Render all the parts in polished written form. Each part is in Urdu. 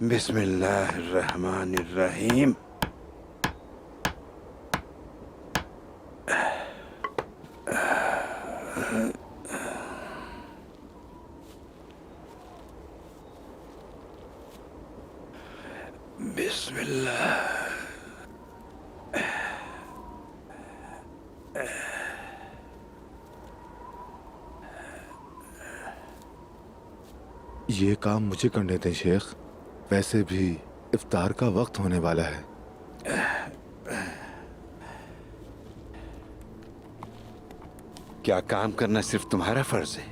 بسم اللہ الرحمن الرحیم. بسم اللہ. یہ کام مجھے کرنے دیں شیخ، ویسے بھی افطار کا وقت ہونے والا ہے. کیا کام کرنا صرف تمہارا فرض ہے؟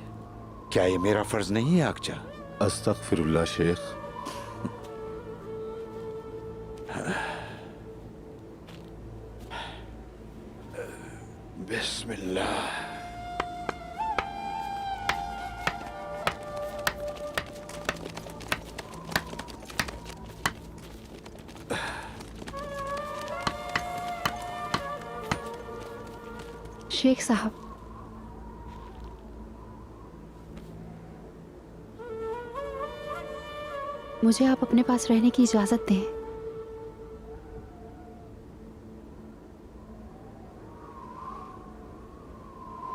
کیا یہ میرا فرض نہیں ہے آقچا؟ استغفر اللہ شیخ. بسم اللہ. شیخ صاحب، مجھے آپ اپنے پاس رہنے کی اجازت دیں.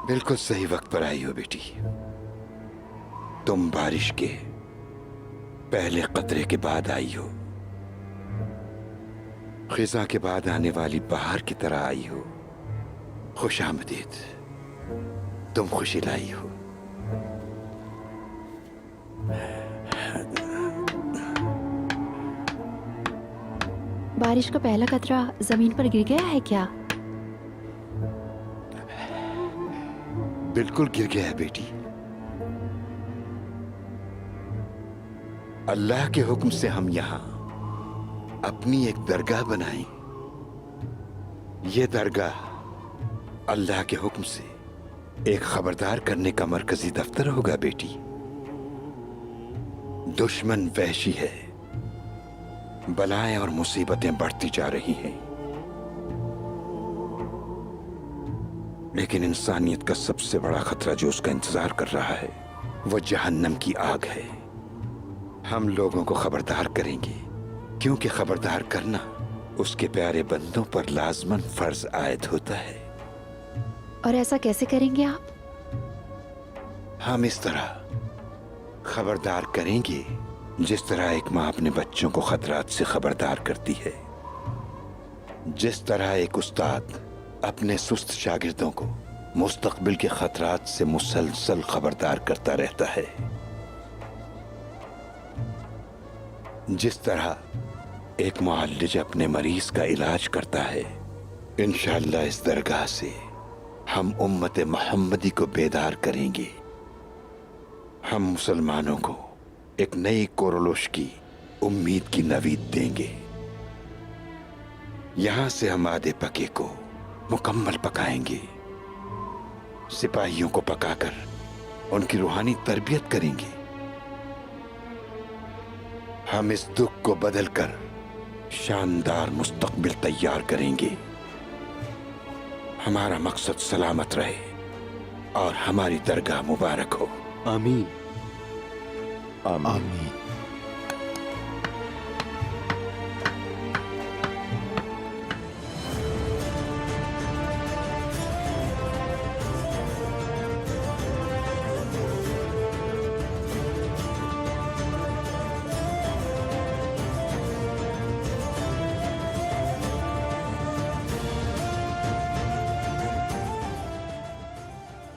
بالکل صحیح وقت پر آئی ہو بیٹی. تم بارش کے پہلے قطرے کے بعد آئی ہو، خزاں کے بعد آنے والی بہار کی طرح آئی ہو. خوش آمدید. تم خوشی لائی ہو. بارش کا پہلا قطرہ زمین پر گر گیا ہے کیا؟ بالکل گر گیا ہے بیٹی. اللہ کے حکم سے ہم یہاں اپنی ایک درگاہ بنائیں. یہ درگاہ اللہ کے حکم سے ایک خبردار کرنے کا مرکزی دفتر ہوگا بیٹی. دشمن وحشی ہے، بلائیں اور مصیبتیں بڑھتی جا رہی ہیں، لیکن انسانیت کا سب سے بڑا خطرہ جو اس کا انتظار کر رہا ہے وہ جہنم کی آگ ہے. ہم لوگوں کو خبردار کریں گے، کیونکہ خبردار کرنا اس کے پیارے بندوں پر لازماً فرض عائد ہوتا ہے. اور ایسا کیسے کریں گے آپ؟ ہم اس طرح خبردار کریں گے جس طرح ایک ماں اپنے بچوں کو خطرات سے خبردار کرتی ہے، جس طرح ایک استاد اپنے سست شاگردوں کو مستقبل کے خطرات سے مسلسل خبردار کرتا رہتا ہے، جس طرح ایک معالج اپنے مریض کا علاج کرتا ہے. انشاءاللہ اس درگاہ سے ہم امت محمدی کو بیدار کریں گے. ہم مسلمانوں کو ایک نئی کورولوش کی امید کی نوید دیں گے. یہاں سے ہم آدھے پکے کو مکمل پکائیں گے، سپاہیوں کو پکا کر ان کی روحانی تربیت کریں گے. ہم اس دکھ کو بدل کر شاندار مستقبل تیار کریں گے. ہمارا مقصد سلامت رہے اور ہماری درگاہ مبارک ہو. آمین. آمین.